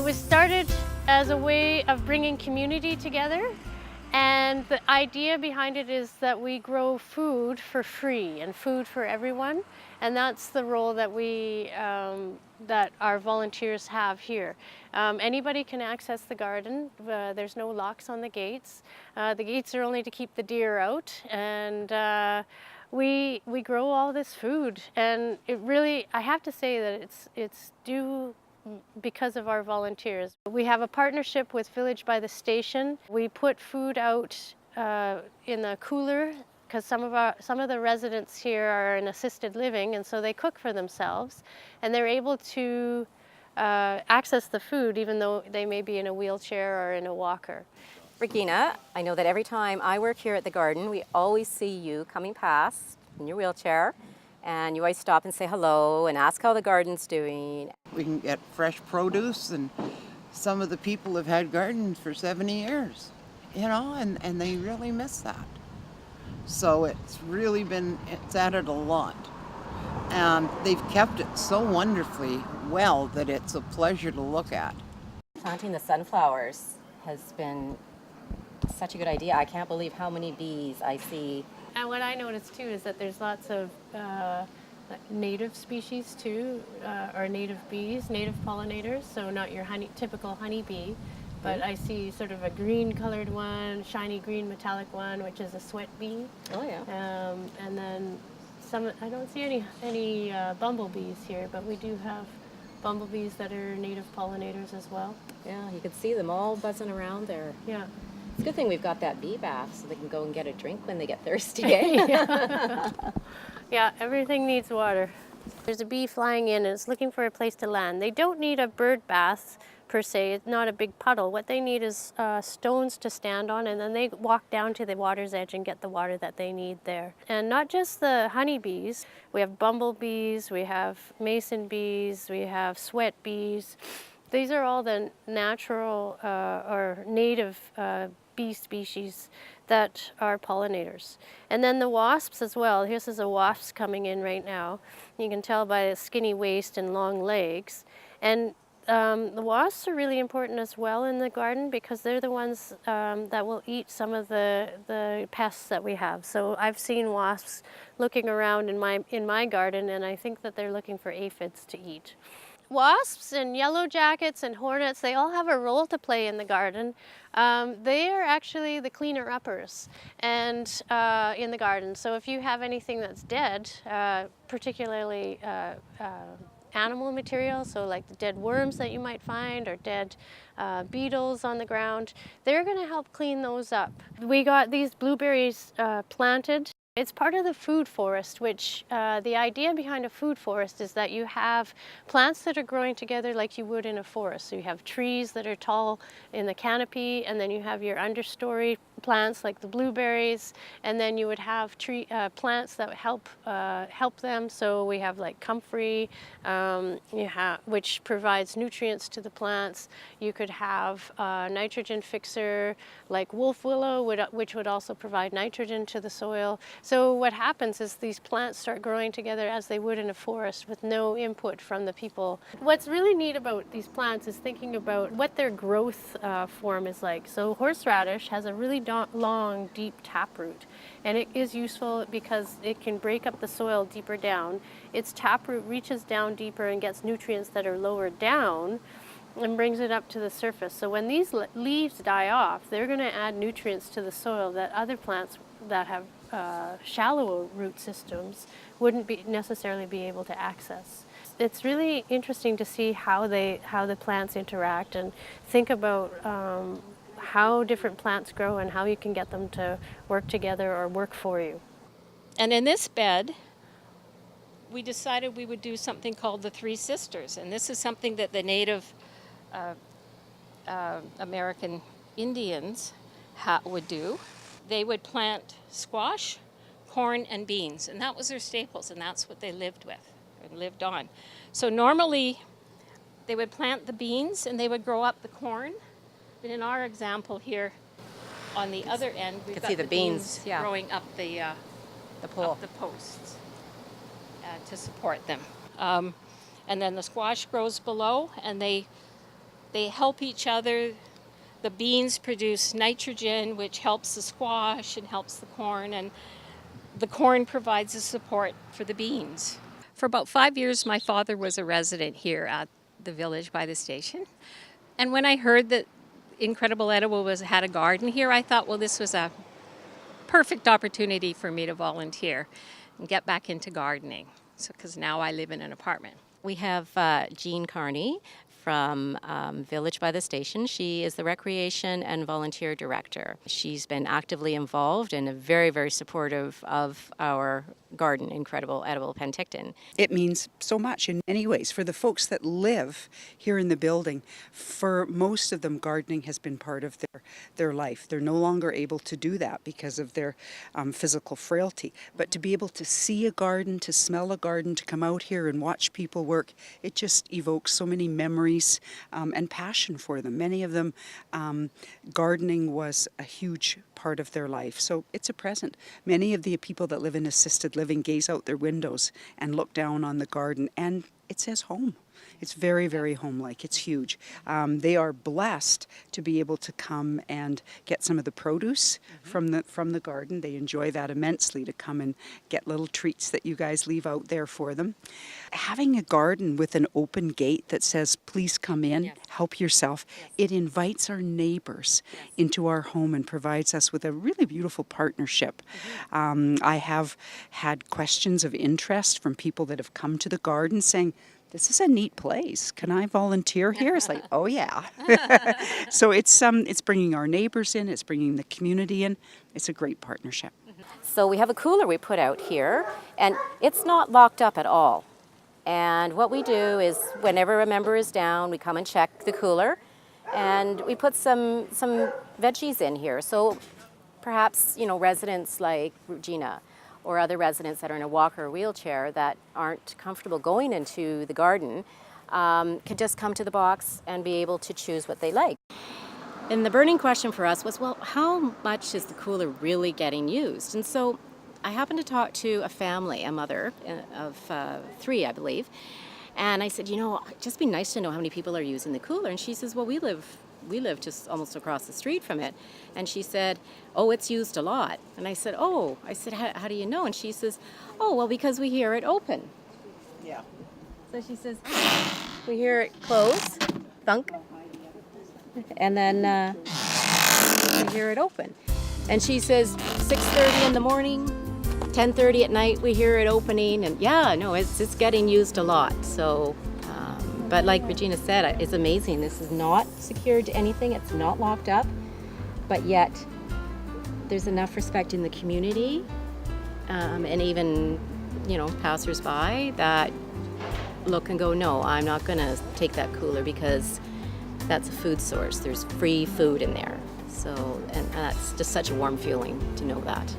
was started as a way of bringing community together, and the idea behind it is that we grow food for free and food for everyone, and that's the role that that our volunteers have here. Anybody can access the garden. There's no locks on the gates. The gates are only to keep the deer out, and we grow all this food, and it really, I have to say that it's due because of our volunteers. We have a partnership with Village by the Station. We put food out in the cooler because some of the residents here are in assisted living, and so they cook for themselves, and they're able to access the food even though they may be in a wheelchair or in a walker. Regina, I know that every time I work here at the garden, we always see you coming past in your wheelchair, and you always stop and say hello and ask how the garden's doing. We can get fresh produce, and some of the people have had gardens for 70 years, you know, and they really miss that. So it's added a lot. And they've kept it so wonderfully well that it's a pleasure to look at. Planting the sunflowers has been such a good idea. I can't believe how many bees I see. And what I noticed too is that there's lots of native species too, or native bees, native pollinators, so not your typical honeybee, but I see sort of a green colored one, shiny green metallic one, which is a sweat bee. Oh yeah. And then I don't see any bumblebees here, but we do have bumblebees that are native pollinators as well. Yeah, you can see them all buzzing around there. Yeah. It's a good thing we've got that bee bath so they can go and get a drink when they get thirsty. Eh? Yeah, everything needs water. There's a bee flying in and it's looking for a place to land. They don't need a bird bath per se. It's not a big puddle. What they need is stones to stand on, and then they walk down to the water's edge and get the water that they need there. And not just the honeybees. We have bumblebees, we have mason bees, we have sweat bees. These are all the natural or native bee species that are pollinators. And then the wasps as well. Here's a wasp coming in right now. You can tell by the skinny waist and long legs. And the wasps are really important as well in the garden because they're the ones that will eat some of the pests that we have. So I've seen wasps looking around in my garden, and I think that they're looking for aphids to eat. Wasps and yellow jackets and hornets, they all have a role to play in the garden. They are actually the cleaner-uppers and in the garden. So if you have anything that's dead, particularly animal material, so like the dead worms that you might find or dead beetles on the ground, they're going to help clean those up. We got these blueberries planted. It's part of the food forest, which the idea behind a food forest is that you have plants that are growing together like you would in a forest. So you have trees that are tall in the canopy, and then you have your understory plants like the blueberries, and then you would have plants that help them. So we have like comfrey, which provides nutrients to the plants. You could have a nitrogen fixer like wolf willow, which would also provide nitrogen to the soil. So what happens is these plants start growing together as they would in a forest with no input from the people. What's really neat about these plants is thinking about what their growth form is like. So horseradish has a really long, deep taproot, and it is useful because it can break up the soil deeper down. Its taproot reaches down deeper and gets nutrients that are lower down and brings it up to the surface. So when these leaves die off, they're going to add nutrients to the soil that other plants that have shallow root systems wouldn't necessarily be able to access. It's really interesting to see how the plants interact and think about how different plants grow and how you can get them to work together or work for you. And in this bed, we decided we would do something called the Three Sisters, and this is something that the Native American Indians would do. They would plant squash, corn, and beans, and that was their staples, and that's what they lived with and lived on. So normally they would plant the beans and they would grow up the corn, but in our example here on the other end, we've got the beans growing up the pole, up the posts to support them. And then the squash grows below, and they They help each other. The beans produce nitrogen, which helps the squash and helps the corn, and the corn provides the support for the beans. For about 5 years, my father was a resident here at the village by the station. And when I heard that Incredible Edible had a garden here, I thought, well, this was a perfect opportunity for me to volunteer and get back into gardening. So, because now I live in an apartment. We have Jean Kearney from Village by the Station. She is the Recreation and Volunteer Director. She's been actively involved and very, very supportive of our garden, Incredible Edible Penticton. It means so much in many ways. For the folks that live here in the building, for most of them, gardening has been part of their life. They're no longer able to do that because of their physical frailty. But to be able to see a garden, to smell a garden, to come out here and watch people work, it just evokes so many memories and passion for them. Many of them, gardening was a huge part of their life. So it's a present. Many of the people that live in assisted living gaze out their windows and look down on the garden, and it says home. It's very, very home-like. It's huge. They are blessed to be able to come and get some of the produce from the garden. They enjoy that immensely, to come and get little treats that you guys leave out there for them. Having a garden with an open gate that says, please come in, help yourself, it invites our neighbours into our home and provides us with a really beautiful partnership. I have had questions of interest from people that have come to the garden saying, this is a neat place. Can I volunteer here? It's like, oh yeah. So it's bringing our neighbors in, it's bringing the community in. It's a great partnership. So we have a cooler we put out here, and it's not locked up at all. And what we do is, whenever a member is down, we come and check the cooler, and we put some veggies in here. So perhaps, residents like Regina or other residents that are in a walker or wheelchair that aren't comfortable going into the garden could just come to the box and be able to choose what they like. And the burning question for us was, well, how much is the cooler really getting used? And so I happened to talk to a family, a mother of 3, I believe, and I said, it'd just be nice to know how many people are using the cooler. And she says, well, we live just almost across the street from it. And she said, oh, it's used a lot. And I said, how do you know? And she says, oh, well, because we hear it open. Yeah. So she says, we hear it close, thunk, and then we hear it open. And she says, 6:30 in the morning, 10:30 at night, we hear it opening. And it's getting used a lot. So, but like Regina said, it's amazing. This is not secured to anything. It's not locked up. But yet, there's enough respect in the community and even, passers-by that look and go, no, I'm not going to take that cooler because that's a food source. There's free food in there. So, and that's just such a warm feeling to know that.